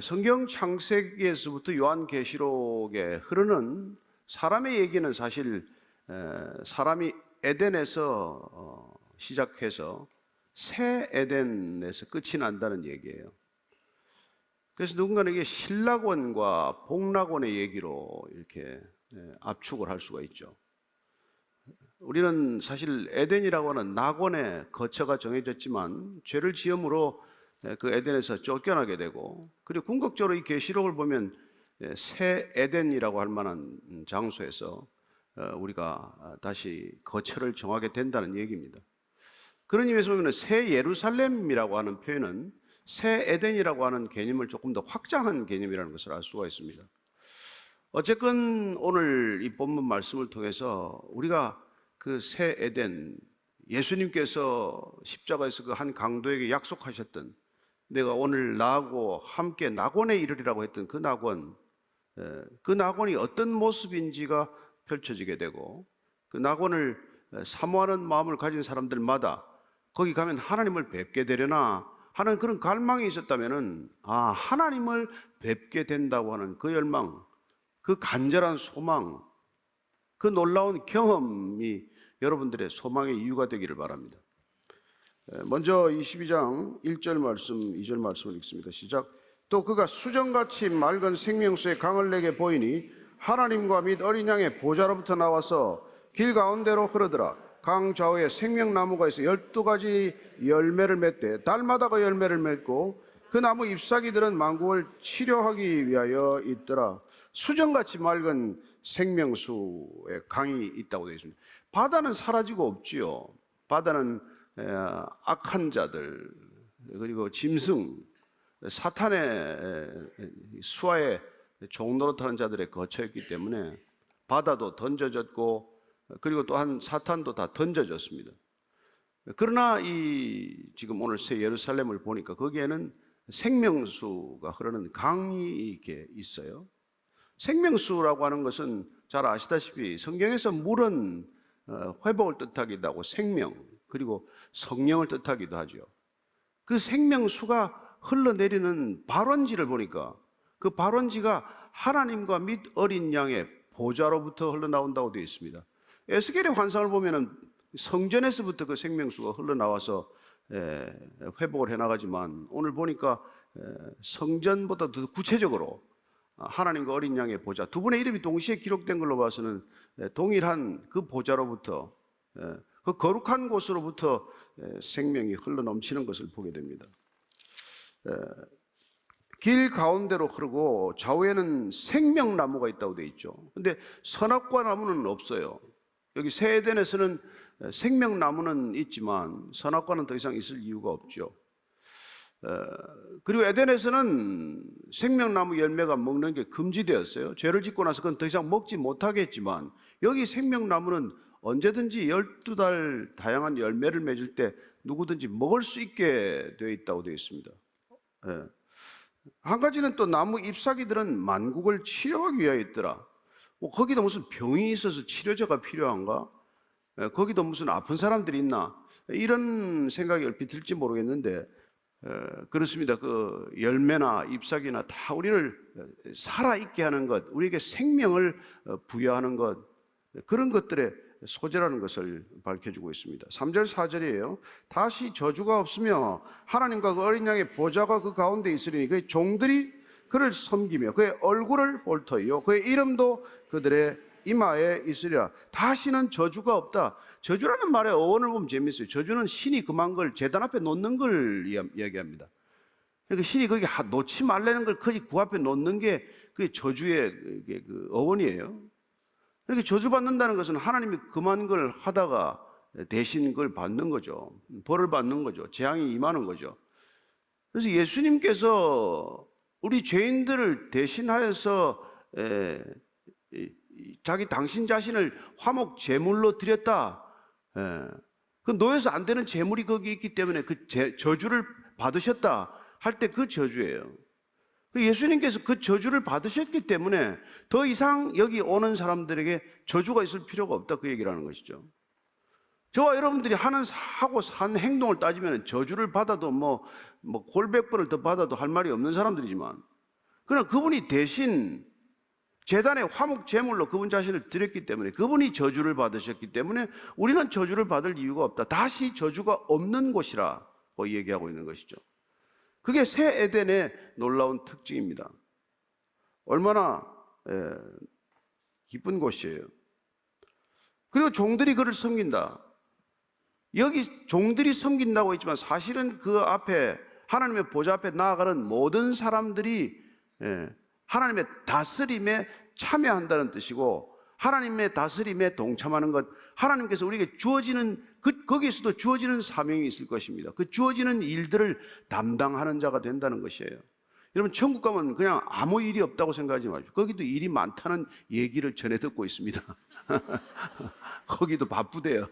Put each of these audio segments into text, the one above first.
성경 창세기에서부터 요한계시록에 흐르는 사람의 얘기는 사실 사람이 에덴에서 시작해서 새 에덴에서 끝이 난다는 얘기예요. 그래서 누군가는 이게 신락원과 복락원의 얘기로 이렇게 압축을 할 수가 있죠. 우리는 사실 에덴이라고 하는 낙원의 거처가 정해졌지만 죄를 지음으로 그 에덴에서 쫓겨나게 되고, 그리고 궁극적으로 이 계시록을 보면 새 에덴이라고 할 만한 장소에서 우리가 다시 거처를 정하게 된다는 얘기입니다. 그런 의미에서 보면 새 예루살렘이라고 하는 표현은 새 에덴이라고 하는 개념을 조금 더 확장한 개념이라는 것을 알 수가 있습니다. 어쨌건 오늘 이 본문 말씀을 통해서 우리가 그 새 에덴, 예수님께서 십자가에서 그 한 강도에게 약속하셨던, 내가 오늘 나하고 함께 낙원에 이르리라고 했던 그 낙원, 그 낙원이 어떤 모습인지가 펼쳐지게 되고, 그 낙원을 사모하는 마음을 가진 사람들마다 거기 가면 하나님을 뵙게 되려나 하는 그런 갈망이 있었다면은, 하나님을 뵙게 된다고 하는 그 열망, 그 간절한 소망, 그 놀라운 경험이 여러분들의 소망의 이유가 되기를 바랍니다. 먼저 22장 1절 말씀, 2절 말씀을 읽습니다. 시작. 또 그가 수정같이 맑은 생명수의 강을 내게 보이니 하나님과 및 어린 양의 보좌로부터 나와서 길 가운데로 흐르더라. 강 좌우에 생명나무가 있어 12가지 열매를 맺되 달마다 그 열매를 맺고 그 나무 잎사귀들은 만국을 치료하기 위하여 있더라. 수정같이 맑은 생명수의 강이 있다고 되어 있습니다. 바다는 사라지고 없지요. 바다는 악한 자들, 그리고 짐승, 사탄의 수하에 종노릇하는 자들의 거처였기 때문에 바다도 던져졌고, 그리고 또한 사탄도 다 던져졌습니다. 그러나 지금 오늘 새 예루살렘을 보니까 거기에는 생명수가 흐르는 강이 이렇게 있어요. 생명수라고 하는 것은 잘 아시다시피 성경에서 물은 회복을 뜻하기도 하고 생명, 그리고 성령을 뜻하기도 하죠. 그 생명수가 흘러내리는 발원지를 보니까 그 발원지가 하나님과 및 어린 양의 보좌로부터 흘러나온다고 되어 있습니다. 에스겔의 환상을 보면은 성전에서부터 그 생명수가 흘러나와서 회복을 해나가지만, 오늘 보니까 성전보다 더 구체적으로 하나님과 어린 양의 보좌, 두 분의 이름이 동시에 기록된 걸로 봐서는 동일한 그 보좌로부터, 그 거룩한 곳으로부터 생명이 흘러넘치는 것을 보게 됩니다. 길 가운데로 흐르고 좌우에는 생명나무가 있다고 되어 있죠. 근데 선악과 나무는 없어요. 여기 새 에덴에서는 생명나무는 있지만 선악과는 더 이상 있을 이유가 없죠. 그리고 에덴에서는 생명나무 열매가 먹는 게 금지되었어요. 죄를 짓고 나서 그건 더 이상 먹지 못하게 했지만, 여기 생명나무는 언제든지 12달 다양한 열매를 맺을 때 누구든지 먹을 수 있게 되어 있다고 되어 있습니다. 한 가지는 또 나무 잎사귀들은 만국을 치료하기 위하여 있더라. 거기도 무슨 병이 있어서 치료제가 필요한가? 거기도 무슨 아픈 사람들이 있나? 이런 생각이 얼핏 들지 모르겠는데, 그렇습니다. 그 열매나 잎사귀나 다 우리를 살아있게 하는 것, 우리에게 생명을 부여하는 것, 그런 것들의 소재라는 것을 밝혀주고 있습니다. 3절 4절이에요. 다시 저주가 없으며 하나님과 그 어린 양의 보좌가 그 가운데 있으리니 그의 종들이 그를 섬기며 그의 얼굴을 볼 터이요 그의 이름도 그들의 이마에 있으리라. 다시는 저주가 없다. 저주라는 말의 어원을 보면 재밌어요. 저주는 신이 금한 걸 재단 앞에 놓는 걸 이야기합니다. 그러니까 신이 거기 놓지 말라는 걸 거기 그 앞에 놓는 게 그게 저주의 그 어원이에요. 그러니까 저주받는다는 것은 하나님이 금한 걸 하다가 대신 그걸 받는 거죠. 벌을 받는 거죠. 재앙이 임하는 거죠. 그래서 예수님께서 우리 죄인들을 대신하여서 당신 자신을 화목 제물로 드렸다. 그 놓여서 안 되는 제물이 거기 있기 때문에 그 저주를 받으셨다 할 때 그 저주예요. 예수님께서 그 저주를 받으셨기 때문에 더 이상 여기 오는 사람들에게 저주가 있을 필요가 없다, 그 얘기를 하는 것이죠. 저와 여러분들이 하고 산 행동을 따지면 저주를 받아도 뭐 골 100번을 더 받아도 할 말이 없는 사람들이지만, 그러나 그분이 대신 제단의 화목 제물로 그분 자신을 드렸기 때문에, 그분이 저주를 받으셨기 때문에 우리는 저주를 받을 이유가 없다. 다시 저주가 없는 곳이라고 얘기하고 있는 것이죠. 그게 새 에덴의 놀라운 특징입니다. 얼마나 기쁜 곳이에요. 그리고 종들이 그를 섬긴다. 여기 종들이 섬긴다고 했지만 사실은 그 앞에 하나님의 보좌 앞에 나아가는 모든 사람들이 하나님의 다스림에 참여한다는 뜻이고, 하나님의 다스림에 동참하는 것, 하나님께서 우리에게 주어지는 거기에서도 주어지는 사명이 있을 것입니다. 그 주어지는 일들을 담당하는 자가 된다는 것이에요. 여러분, 천국 가면 그냥 아무 일이 없다고 생각하지 마십시오. 거기도 일이 많다는 얘기를 전해 듣고 있습니다. 거기도 바쁘대요.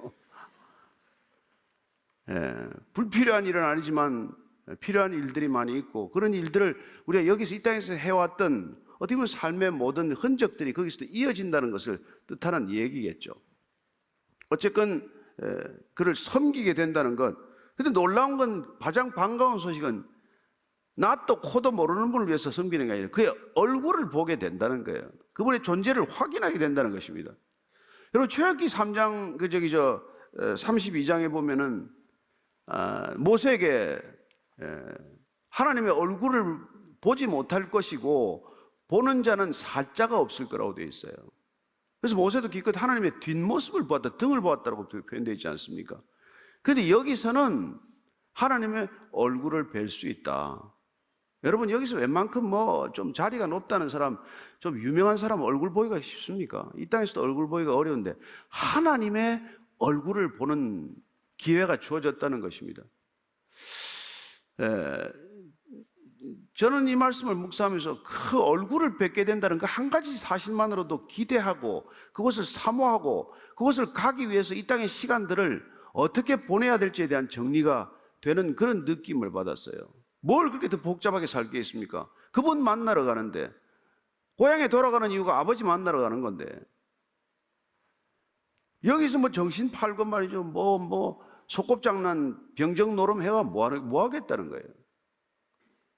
불필요한 일은 아니지만 필요한 일들이 많이 있고, 그런 일들을 우리가 여기서 이 땅에서 해왔던 어떻게 보면 삶의 모든 흔적들이 거기서도 이어진다는 것을 뜻하는 얘기겠죠. 어쨌건 그를 섬기게 된다는 것. 근데 놀라운 건, 가장 반가운 소식은 낯도 코도 모르는 분을 위해서 섬기는 게 아니라 그의 얼굴을 보게 된다는 거예요. 그분의 존재를 확인하게 된다는 것입니다. 여러분, 출애굽기 3장 32장에 보면은 모세에게 하나님의 얼굴을 보지 못할 것이고 보는 자는 살자가 없을 거라고 되어 있어요. 그래서 모세도 기껏 하나님의 뒷모습을 보았다, 등을 보았다고 표현되어 있지 않습니까? 그런데 여기서는 하나님의 얼굴을 뵐 수 있다. 여러분, 여기서 웬만큼 좀 자리가 높다는 사람, 좀 유명한 사람 얼굴 보기가 쉽습니까? 이 땅에서도 얼굴 보기가 어려운데 하나님의 얼굴을 보는 기회가 주어졌다는 것입니다. 저는 이 말씀을 묵상하면서 그 얼굴을 뵙게 된다는 그 한 가지 사실만으로도 기대하고 그것을 사모하고 그것을 가기 위해서 이 땅의 시간들을 어떻게 보내야 될지에 대한 정리가 되는 그런 느낌을 받았어요. 뭘 그렇게 더 복잡하게 살게 있습니까? 그분 만나러 가는데, 고향에 돌아가는 이유가 아버지 만나러 가는 건데, 여기서 정신 팔고 말이죠. 소꿉장난 병정노름 해가 뭐 하겠다는 거예요.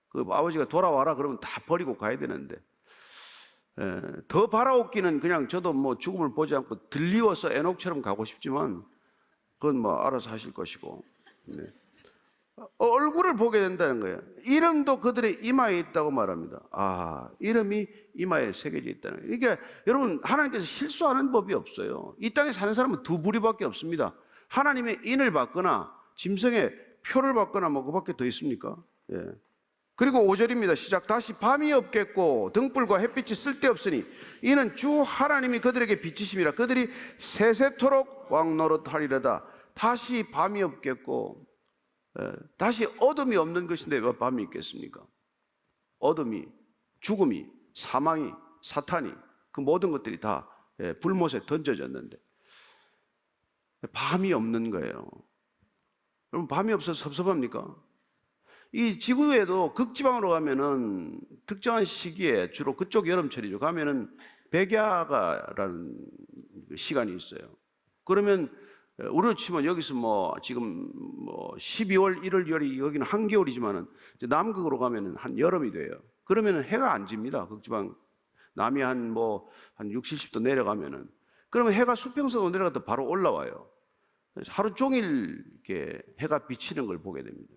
그 아버지가 돌아와라 그러면 다 버리고 가야 되는데, 더 바라옵기는 그냥 저도 죽음을 보지 않고 들리워서 에녹처럼 가고 싶지만 그건 알아서 하실 것이고, 얼굴을 보게 된다는 거예요. 이름도 그들의 이마에 있다고 말합니다. 이름이 이마에 새겨져 있다는 거예요. 그러니까 여러분, 하나님께서 실수하는 법이 없어요. 이 땅에 사는 사람은 두 부류밖에 없습니다. 하나님의 인을 받거나 짐승의 표를 받거나 그밖에 더 있습니까? 그리고 5절입니다. 시작. 다시 밤이 없겠고 등불과 햇빛이 쓸데없으니 이는 주 하나님이 그들에게 비치심이라. 그들이 세세토록 왕노릇하리로다. 다시 밤이 없겠고, 다시 어둠이 없는 것인데 왜 밤이 있겠습니까? 어둠이, 죽음이, 사망이, 사탄이, 그 모든 것들이 다 불못에 던져졌는데 밤이 없는 거예요. 여러분, 밤이 없어서 섭섭합니까? 이 지구에도 극지방으로 가면은 특정한 시기에, 주로 그쪽 여름철이죠, 가면은 백야가라는 시간이 있어요. 그러면 우리로 치면 여기서 지금 12월, 1월, 2월이 여기는 한겨울이지만은 남극으로 가면은 한 여름이 돼요. 그러면은 해가 안 집니다. 극지방 남이 한 60, 70도 내려가면은, 그러면 해가 수평선으로 내려가다 바로 올라와요. 하루 종일 이렇게 해가 비치는 걸 보게 됩니다.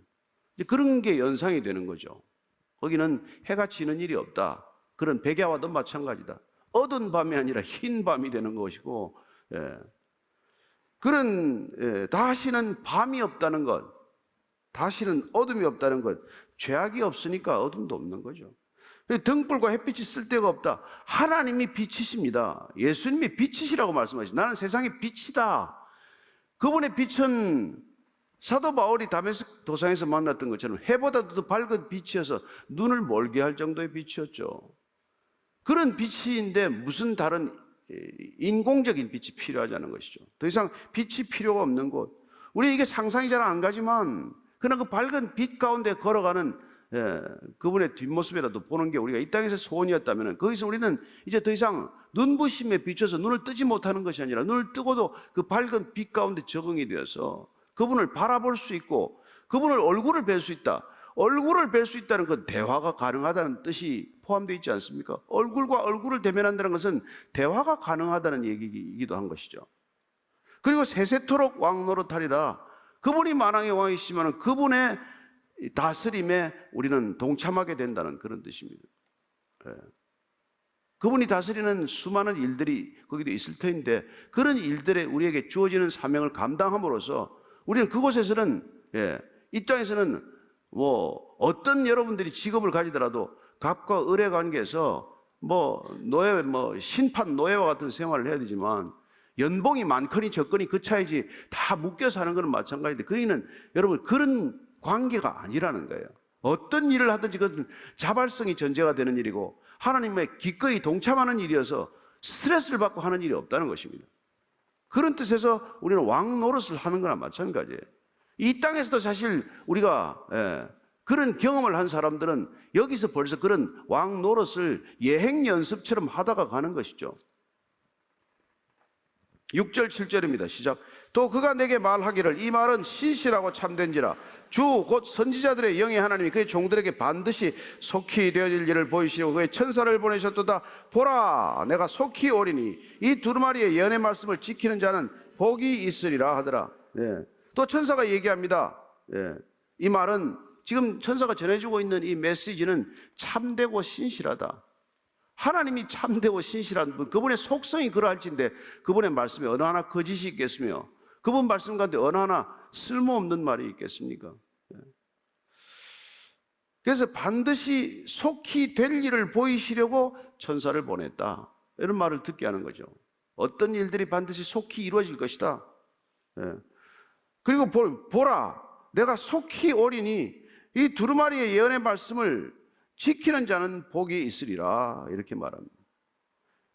이제 그런 게 연상이 되는 거죠. 거기는 해가 지는 일이 없다. 그런 백야와도 마찬가지다. 어두운 밤이 아니라 흰 밤이 되는 것이고, 그런 다시는 밤이 없다는 것, 다시는 어둠이 없다는 것, 죄악이 없으니까 어둠도 없는 거죠. 등불과 햇빛이 쓸데가 없다. 하나님이 빛이십니다. 예수님이 빛이시라고 말씀하시죠. 나는 세상의 빛이다. 그분의 빛은 사도 바울이 다메섹 도상에서 만났던 것처럼 해보다도 더 밝은 빛이어서 눈을 멀게 할 정도의 빛이었죠. 그런 빛인데 무슨 다른 인공적인 빛이 필요하지 않은 것이죠. 더 이상 빛이 필요가 없는 곳. 우리 이게 상상이 잘 안 가지만 그러나 그 밝은 빛 가운데 걸어가는 그분의 뒷모습이라도 보는 게 우리가 이 땅에서 소원이었다면, 거기서 우리는 이제 더 이상 눈부심에 비춰서 눈을 뜨지 못하는 것이 아니라 눈을 뜨고도 그 밝은 빛 가운데 적응이 되어서 그분을 바라볼 수 있고 그분을 얼굴을 뵐 수 있다. 얼굴을 뵐 수 있다는 건 대화가 가능하다는 뜻이 포함되어 있지 않습니까? 얼굴과 얼굴을 대면한다는 것은 대화가 가능하다는 얘기이기도 한 것이죠. 그리고 세세토록 왕 노릇하리라. 그분이 만왕의 왕이시지만 그분의 다스림에 우리는 동참하게 된다는 그런 뜻입니다. 예. 그분이 다스리는 수많은 일들이 거기도 있을 터인데 그런 일들에 우리에게 주어지는 사명을 감당함으로써 우리는 그곳에서는 이 땅에서는 뭐 어떤 여러분들이 직업을 가지더라도 갑과 을의 관계에서 노예 심판 노예와 같은 생활을 해야 되지만 연봉이 많거니 적거니 그 차이지 다 묶여 사는 것은 마찬가지인데 거기는 여러분 그런 관계가 아니라는 거예요. 어떤 일을 하든지 그것은 자발성이 전제가 되는 일이고 하나님의 기꺼이 동참하는 일이어서 스트레스를 받고 하는 일이 없다는 것입니다. 그런 뜻에서 우리는 왕 노릇을 하는 거나 마찬가지예요. 이 땅에서도 사실 우리가 그런 경험을 한 사람들은 여기서 벌써 그런 왕 노릇을 예행 연습처럼 하다가 가는 것이죠. 6절 7절입니다. 시작. 또 그가 내게 말하기를 이 말은 신실하고 참된지라 주 곧 선지자들의 영의 하나님이 그의 종들에게 반드시 속히 되어질 일을 보이시고 그의 천사를 보내셨도다. 보라 내가 속히 오리니 이 두루마리의 예언의 말씀을 지키는 자는 복이 있으리라 하더라. 또 천사가 얘기합니다. 이 말은 지금 천사가 전해주고 있는 이 메시지는 참되고 신실하다. 하나님이 참되고 신실한 분, 그분의 속성이 그러할진데 그분의 말씀에 어느 하나 거짓이 있겠으며 그분 말씀 가운데 어느 하나 쓸모없는 말이 있겠습니까? 그래서 반드시 속히 될 일을 보이시려고 천사를 보냈다, 이런 말을 듣게 하는 거죠. 어떤 일들이 반드시 속히 이루어질 것이다. 그리고 보라 내가 속히 오리니 이 두루마리의 예언의 말씀을 지키는 자는 복이 있으리라, 이렇게 말합니다.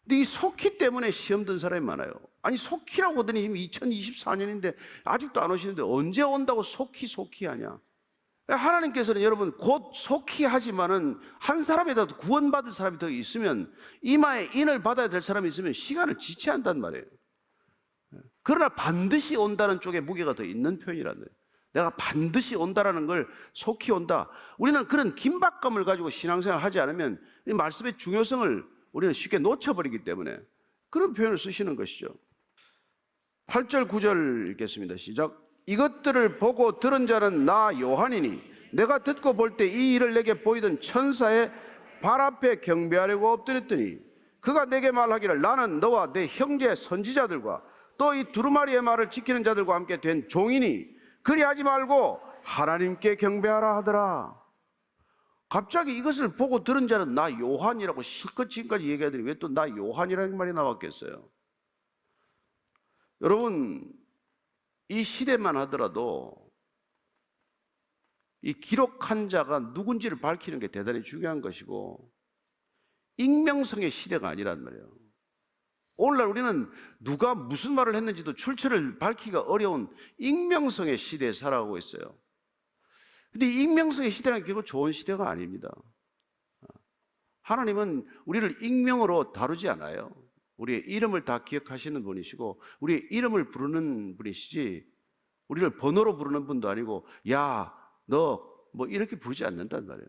근데 이 속히 때문에 시험 든 사람이 많아요. 아니 속히라고 하더니 지금 2024년인데 아직도 안 오시는데 언제 온다고 속히 하냐. 하나님께서는 여러분 곧 속히 하지만은 한 사람이라도 구원받을 사람이 더 있으면, 이마에 인을 받아야 될 사람이 있으면 시간을 지체한단 말이에요. 그러나 반드시 온다는 쪽에 무게가 더 있는 표현이라는 거예요. 내가 반드시 온다라는 걸 속히 온다. 우리는 그런 긴박감을 가지고 신앙생활을 하지 않으면 이 말씀의 중요성을 우리는 쉽게 놓쳐버리기 때문에 그런 표현을 쓰시는 것이죠. 8절 9절 읽겠습니다. 시작. 이것들을 보고 들은 자는 나 요한이니 내가 듣고 볼 때 이 일을 내게 보이던 천사의 발 앞에 경배하려고 엎드렸더니 그가 내게 말하기를 나는 너와 내 형제 선지자들과 또 이 두루마리의 말을 지키는 자들과 함께 된 종이니 그리하지 말고 하나님께 경배하라 하더라. 갑자기 이것을 보고 들은 자는 나 요한이라고 실컷 지금까지 얘기하더니 왜 또 나 요한이라는 말이 나왔겠어요? 여러분 이 시대만 하더라도 이 기록한 자가 누군지를 밝히는 게 대단히 중요한 것이고 익명성의 시대가 아니란 말이에요. 오늘날 우리는 누가 무슨 말을 했는지도 출처를 밝히기가 어려운 익명성의 시대에 살아가고 있어요. 근데 익명성의 시대는 결국 좋은 시대가 아닙니다. 하나님은 우리를 익명으로 다루지 않아요. 우리의 이름을 다 기억하시는 분이시고 우리의 이름을 부르는 분이시지 우리를 번호로 부르는 분도 아니고 야, 너 뭐 이렇게 부르지 않는단 말이에요.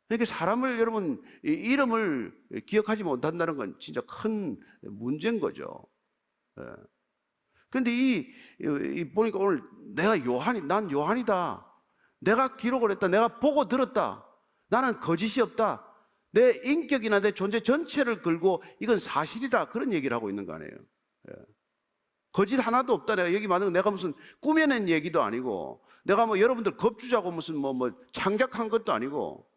그러니까 사람을 여러분 이름을 기억하지 못한다는 건 진짜 큰 문제인 거죠. 그런데 보니까 오늘 난 요한이다. 내가 기록을 했다. 내가 보고 들었다. 나는 거짓이 없다. 내 인격이나 내 존재 전체를 걸고 이건 사실이다. 그런 얘기를 하고 있는 거 아니에요. 거짓 하나도 없다. 내가 무슨 꾸며낸 얘기도 아니고 내가 뭐 여러분들 겁주자고 무슨 창작한 것도 아니고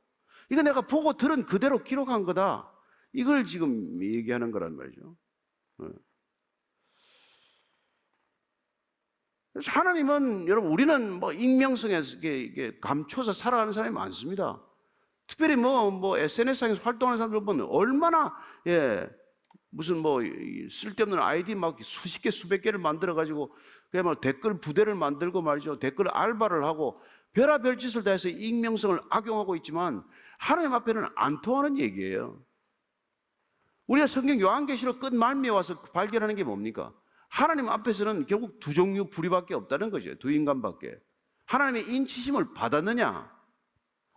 이거 내가 보고 들은 그대로 기록한 거다. 이걸 지금 얘기하는 거란 말이죠. 그래서 하나님은 여러분 우리는 익명성에 이게 감춰서 살아가는 사람이 많습니다. 특별히 SNS상에서 활동하는 사람들 보면 얼마나 무슨 쓸데없는 아이디 막 수십 개 수백 개를 만들어 가지고 그냥 댓글 부대를 만들고 말이죠. 댓글 알바를 하고 별의별 짓을 다 해서 익명성을 악용하고 있지만 하나님 앞에는 안 통하는 얘기예요. 우리가 성경 요한계시록 끝 말미에 와서 발견하는 게 뭡니까? 하나님 앞에서는 결국 두 종류 부류밖에 없다는 거죠. 두 인간밖에. 하나님의 인치심을 받았느냐,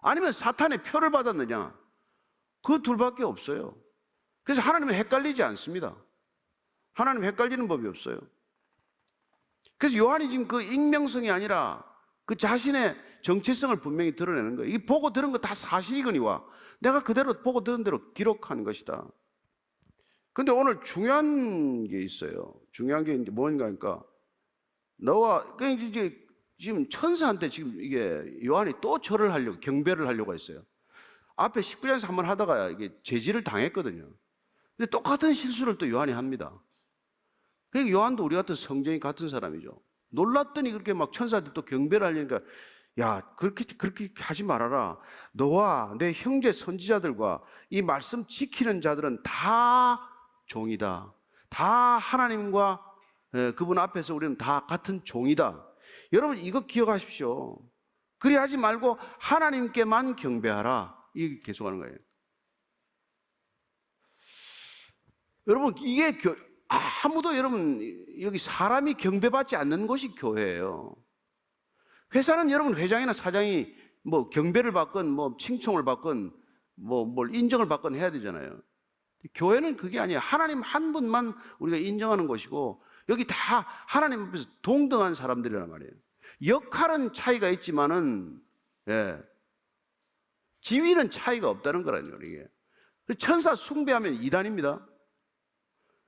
아니면 사탄의 표를 받았느냐? 그 둘밖에 없어요. 그래서 하나님은 헷갈리지 않습니다. 하나님 헷갈리는 법이 없어요. 그래서 요한이 지금 그 익명성이 아니라 그 자신의 정체성을 분명히 드러내는 거예요. 이 보고 들은 거 다 사실이거니와 내가 그대로 보고 들은 대로 기록한 것이다. 근데 오늘 중요한 게 있어요. 중요한 게 이제 뭔가 하니까 너와 이제 지금 천사한테 지금 이게 요한이 또 절을 하려고 경배를 하려고 했어요. 앞에 19장에서 한번 하다가 이게 제지를 당했거든요. 근데 똑같은 실수를 또 요한이 합니다. 그러니까 요한도 우리 같은 성정이 같은 사람이죠. 놀랐더니 그렇게 막 천사한테 또 경배를 하려니까 야, 그렇게 하지 말아라. 너와 내 형제 선지자들과 이 말씀 지키는 자들은 다 종이다. 다 하나님과 그분 앞에서 우리는 다 같은 종이다. 여러분 이거 기억하십시오. 그리 하지 말고 하나님께만 경배하라. 이게 계속하는 거예요. 여러분 이게 아무도 여러분 여기 사람이 경배받지 않는 곳이 교회예요. 회사는 여러분 회장이나 사장이 뭐 경배를 받건 뭐 칭송을 받건 뭐 뭘 인정을 받건 해야 되잖아요. 교회는 그게 아니에요. 하나님 한 분만 우리가 인정하는 곳이고 여기 다 하나님 앞에서 동등한 사람들이란 말이에요. 역할은 차이가 있지만은 지위는 차이가 없다는 거라는 거예요. 천사 숭배하면 이단입니다.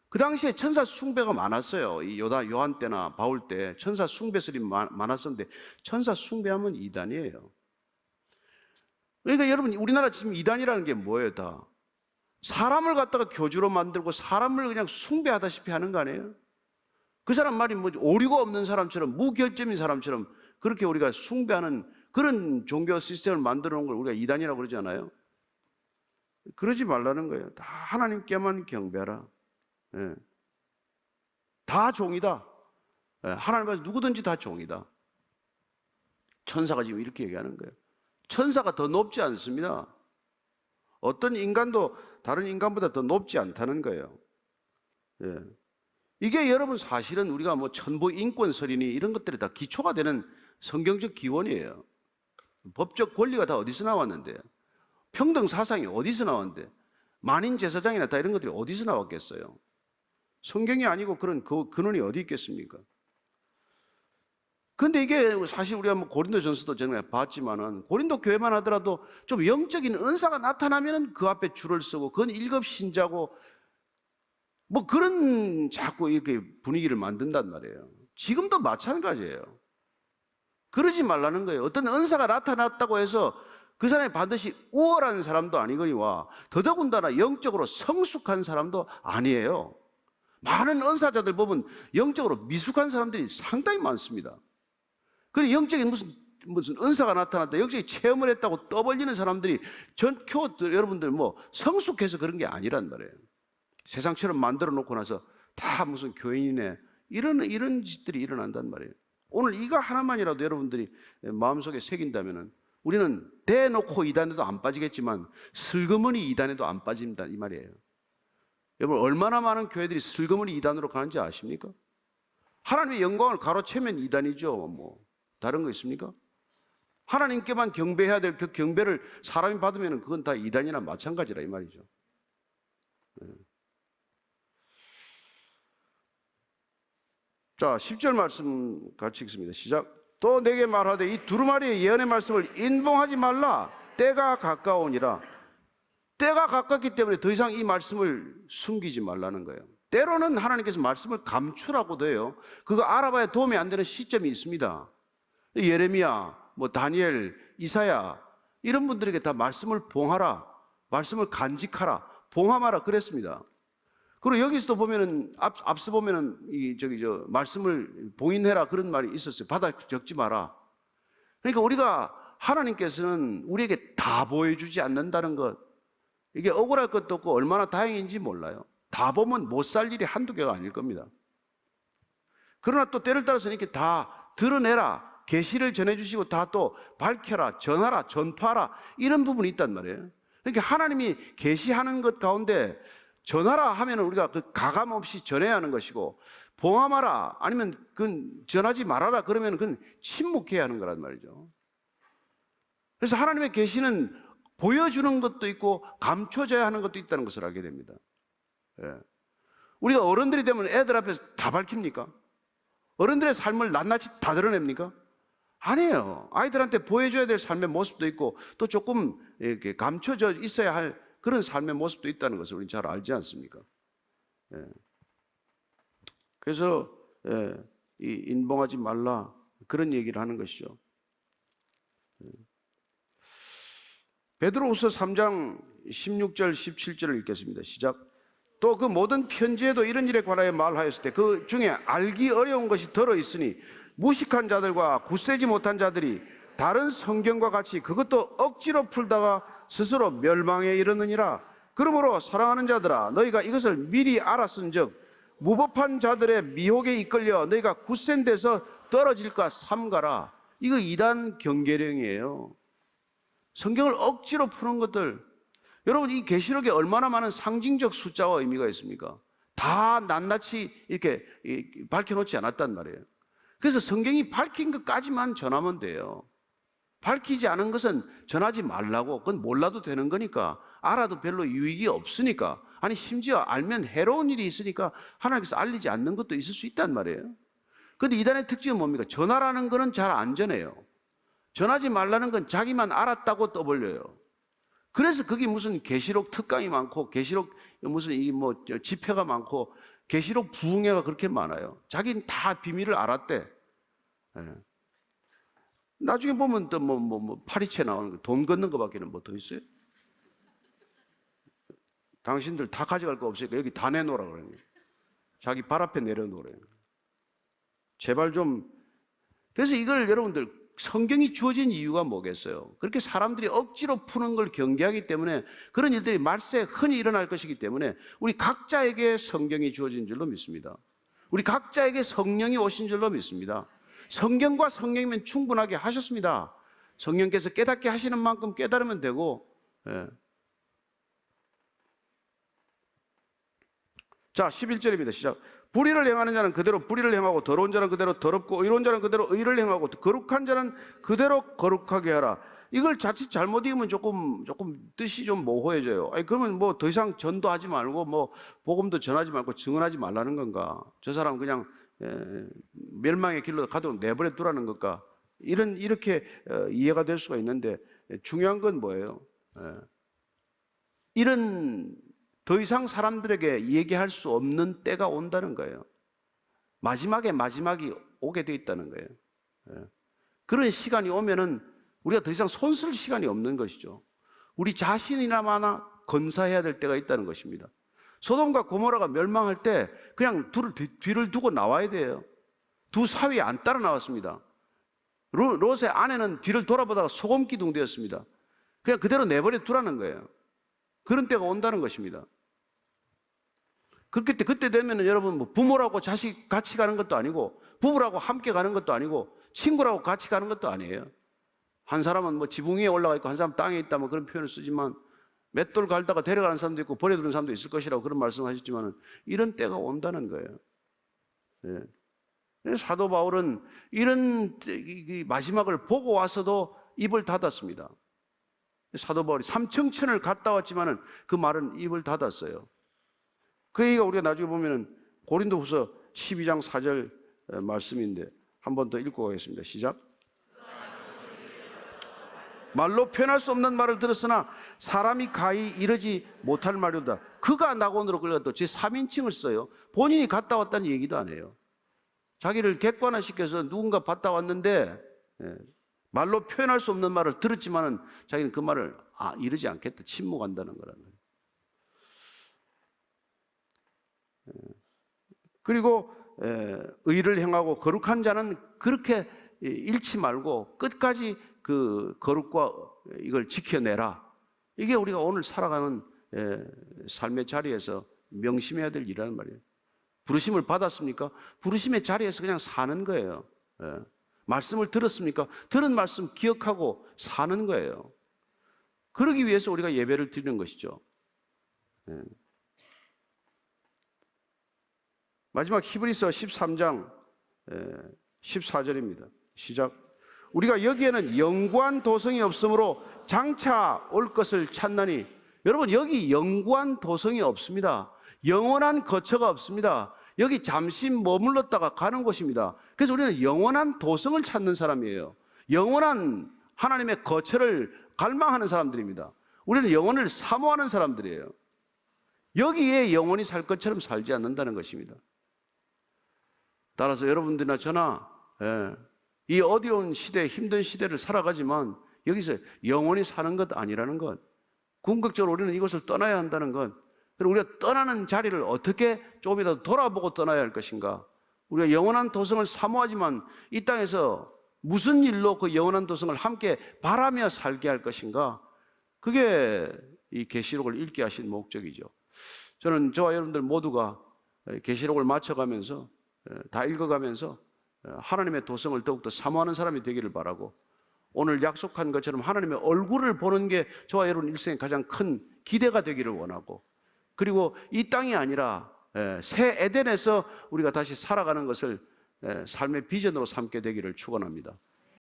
그 당시에 천사 숭배가 많았어요. 이 요한 때나 바울 때 천사 숭배설이 많았었는데 천사 숭배하면 이단이에요. 그러니까 여러분 우리나라 지금 이단이라는 게 뭐예요? 다 사람을 갖다가 교주로 만들고 사람을 그냥 숭배하다시피 하는 거 아니에요? 그 사람 말이 뭐 오류가 없는 사람처럼 무결점인 사람처럼 그렇게 우리가 숭배하는 그런 종교 시스템을 만들어 놓은 걸 우리가 이단이라고 그러지 않아요? 그러지 말라는 거예요. 다 하나님께만 경배하라. 예. 다 종이다. 예. 하나님 앞에서 누구든지 다 종이다. 천사가 지금 이렇게 얘기하는 거예요. 천사가 더 높지 않습니다. 어떤 인간도 다른 인간보다 더 높지 않다는 거예요. 예. 이게 여러분 사실은 우리가 뭐 천부 인권설이니 이런 것들이 다 기초가 되는 성경적 기원이에요. 법적 권리가 다 어디서 나왔는데, 평등 사상이 어디서 나왔는데, 만인 제사장이나 다 이런 것들이 어디서 나왔겠어요? 성경이 아니고 그런 근원이 어디 있겠습니까? 근데 이게 사실 우리가 뭐 고린도전서도 전에 봤지만은 고린도 교회만 하더라도 좀 영적인 은사가 나타나면은 그 앞에 줄을 서고 그건 일급 신자고 뭐 그런 자꾸 이렇게 분위기를 만든단 말이에요. 지금도 마찬가지예요. 그러지 말라는 거예요. 어떤 은사가 나타났다고 해서 그 사람이 반드시 우월한 사람도 아니거니와 더더군다나 영적으로 성숙한 사람도 아니에요. 많은 은사자들 보면 영적으로 미숙한 사람들이 상당히 많습니다. 그리고 영적인 무슨 은사가 나타났다, 영적인 체험을 했다고 떠벌리는 사람들이 여러분들 뭐 성숙해서 그런 게 아니란 말이에요. 세상처럼 만들어 놓고 나서 다 무슨 교인이네 이런 짓들이 일어난단 말이에요. 오늘 이거 하나만이라도 여러분들이 마음속에 새긴다면은 우리는 대놓고 이단에도 안 빠지겠지만 슬그머니 이단에도 안 빠진다 이 말이에요. 여러분 얼마나 많은 교회들이 슬그머니 이단으로 가는지 아십니까? 하나님의 영광을 가로채면 이단이죠. 뭐 다른 거 있습니까? 하나님께만 경배해야 될 그 경배를 사람이 받으면 그건 다 이단이나 마찬가지라 이 말이죠. 자, 10절 말씀 같이 읽습니다. 시작. 또 내게 말하되 이 두루마리의 예언의 말씀을 인봉하지 말라. 때가 가까우니라. 때가 가깝기 때문에 더 이상 이 말씀을 숨기지 말라는 거예요. 때로는 하나님께서 말씀을 감추라고도 해요. 그거 알아봐야 도움이 안 되는 시점이 있습니다. 예레미야, 뭐 다니엘, 이사야 이런 분들에게 다 말씀을 봉하라, 말씀을 간직하라, 봉함하라 그랬습니다. 그리고 여기서도 보면은 앞서 보면은 말씀을 봉인해라 그런 말이 있었어요. 바다 적지 마라. 그러니까 우리가 하나님께서는 우리에게 다 보여주지 않는다는 것, 이게 억울할 것도 없고 얼마나 다행인지 몰라요. 다 보면 못 살 일이 한두 개가 아닐 겁니다. 그러나 또 때를 따라서는 이렇게 다 드러내라, 계시를 전해주시고 다 또 밝혀라, 전하라, 전파하라 이런 부분이 있단 말이에요. 그러니까 하나님이 계시하는 것 가운데 전하라 하면은 우리가 그 가감 없이 전해야 하는 것이고, 봉함하라 아니면 그건 전하지 말아라 그러면 그건 침묵해야 하는 거란 말이죠. 그래서 하나님의 계시는 보여주는 것도 있고 감춰져야 하는 것도 있다는 것을 알게 됩니다. 예. 우리가 어른들이 되면 애들 앞에서 다 밝힙니까? 어른들의 삶을 낱낱이 다 드러냅니까? 아니에요. 아이들한테 보여줘야 될 삶의 모습도 있고 또 조금 이렇게 감춰져 있어야 할 그런 삶의 모습도 있다는 것을 우리는 잘 알지 않습니까? 예. 그래서 이 인봉하지 말라 그런 얘기를 하는 것이죠. 베드로후서 3장 16절 17절을 읽겠습니다. 시작. 또 그 모든 편지에도 이런 일에 관하여 말하였을 때 그 중에 알기 어려운 것이 들어있으니 무식한 자들과 굳세지 못한 자들이 다른 성경과 같이 그것도 억지로 풀다가 스스로 멸망에 이르느니라. 그러므로 사랑하는 자들아 너희가 이것을 미리 알았은즉 무법한 자들의 미혹에 이끌려 너희가 굳센 데서 떨어질까 삼가라. 이거 이단 경계령이에요. 성경을 억지로 푸는 것들, 여러분 이 계시록에 얼마나 많은 상징적 숫자와 의미가 있습니까? 다 낱낱이 이렇게 밝혀놓지 않았단 말이에요. 그래서 성경이 밝힌 것까지만 전하면 돼요. 밝히지 않은 것은 전하지 말라고. 그건 몰라도 되는 거니까, 알아도 별로 유익이 없으니까, 아니 심지어 알면 해로운 일이 있으니까 하나님께서 알리지 않는 것도 있을 수 있단 말이에요. 그런데 이단의 특징은 뭡니까? 전하라는 거는 잘 안 전해요. 전하지 말라는 건 자기만 알았다고 떠벌려요. 그래서 거기 무슨 계시록 특강이 많고 계시록 무슨 이 뭐 집회가 많고 계시록 부흥회가 그렇게 많아요. 자기는 다 비밀을 알았대. 예. 나중에 보면 또 파리채 나오는 거, 돈 걷는 거밖에는 뭐 더 있어요? 당신들 다 가져갈 거 없으니까 여기 다 내놓으라 그래요. 자기 발 앞에 내려놓으래요. 제발 좀. 그래서 이걸 여러분들 성경이 주어진 이유가 뭐겠어요? 그렇게 사람들이 억지로 푸는 걸 경계하기 때문에 그런 일들이 말세 흔히 일어날 것이기 때문에 우리 각자에게 성경이 주어진 줄로 믿습니다. 우리 각자에게 성령이 오신 줄로 믿습니다. 성경과 성령이면 충분하게 하셨습니다. 성령께서 깨닫게 하시는 만큼 깨달으면 되고. 예. 자, 11절입니다. 시작. 불의를 행하는 자는 그대로 불의를 행하고 더러운 자는 그대로 더럽고 의로운 자는 그대로 의를 행하고 거룩한 자는 그대로 거룩하게 하라. 이걸 자칫 잘못 읽으면 조금 뜻이 좀 모호해져요. 아니 그러면 뭐 더 이상 전도하지 말고 뭐 복음도 전하지 말고 증언하지 말라는 건가? 저 사람 그냥 멸망의 길로 가도록 내버려 두라는 것까? 이렇게 이해가 될 수가 있는데 중요한 건 뭐예요? 이런 더 이상 사람들에게 얘기할 수 없는 때가 온다는 거예요. 마지막이 오게 돼 있다는 거예요. 그런 시간이 오면은 우리가 더 이상 손쓸 시간이 없는 것이죠. 우리 자신이나마나 건사해야 될 때가 있다는 것입니다. 소돔과 고모라가 멸망할 때 그냥 뒤를 두고 나와야 돼요. 두 사위에 안 따라 나왔습니다. 롯의 아내는 뒤를 돌아보다가 소금기둥 되었습니다. 그냥 그대로 내버려 두라는 거예요. 그런 때가 온다는 것입니다. 그때 되면은 여러분 뭐 부모라고 자식 같이 가는 것도 아니고 부부라고 함께 가는 것도 아니고 친구라고 같이 가는 것도 아니에요. 한 사람은 뭐 지붕 위에 올라가 있고 한 사람 땅에 있다 뭐 그런 표현을 쓰지만 맷돌 갈다가 데려가는 사람도 있고 버려두는 사람도 있을 것이라고 그런 말씀하셨지만은 이런 때가 온다는 거예요. 예. 사도 바울은 이런 마지막을 보고 와서도 입을 닫았습니다. 사도 바울이 삼청천을 갔다 왔지만은 그 말은 입을 닫았어요. 그 얘기가 우리가 나중에 보면은 고린도후서 12장 4절 말씀인데 한 번 더 읽고 가겠습니다. 시작. 말로 표현할 수 없는 말을 들었으나 사람이 가히 이르지 못할 말이다. 그가 낙원으로 끌려갔다. 제 3인칭을 써요. 본인이 갔다 왔다는 얘기도 안 해요. 자기를 객관화시켜서 누군가 봤다 왔는데 말로 표현할 수 없는 말을 들었지만은 자기는 그 말을 이르지 않겠다. 침묵한다는 거라는 거예요. 그리고 의를 행하고 거룩한 자는 그렇게 잃지 말고 끝까지 그 거룩과 이걸 지켜내라. 이게 우리가 오늘 살아가는 삶의 자리에서 명심해야 될 일이라는 말이에요. 부르심을 받았습니까? 부르심의 자리에서 그냥 사는 거예요. 말씀을 들었습니까? 들은 말씀 기억하고 사는 거예요. 그러기 위해서 우리가 예배를 드리는 것이죠. 마지막 히브리서 13장 14절입니다. 시작. 우리가 여기에는 영구한 도성이 없으므로 장차 올 것을 찾나니, 여러분 여기 영구한 도성이 없습니다. 영원한 거처가 없습니다. 여기 잠시 머물렀다가 가는 곳입니다. 그래서 우리는 영원한 도성을 찾는 사람이에요. 영원한 하나님의 거처를 갈망하는 사람들입니다. 우리는 영혼을 사모하는 사람들이에요. 여기에 영원히 살 것처럼 살지 않는다는 것입니다. 따라서 여러분들이나 저나 이 어려운 시대, 힘든 시대를 살아가지만 여기서 영원히 사는 것 아니라는 것, 궁극적으로 우리는 이곳을 떠나야 한다는 것, 그리고 우리가 떠나는 자리를 어떻게 조금이라도 돌아보고 떠나야 할 것인가. 우리가 영원한 도성을 사모하지만 이 땅에서 무슨 일로 그 영원한 도성을 함께 바라며 살게 할 것인가. 그게 이 계시록을 읽게 하신 목적이죠. 저는 저와 여러분들 모두가 계시록을 맞춰가면서 다 읽어가면서 하나님의 도성을 더욱더 사모하는 사람이 되기를 바라고, 오늘 약속한 것처럼 하나님의 얼굴을 보는 게 저와 여러분 일생의 가장 큰 기대가 되기를 원하고, 그리고 이 땅이 아니라 새 에덴에서 우리가 다시 살아가는 것을 삶의 비전으로 삼게 되기를 축원합니다.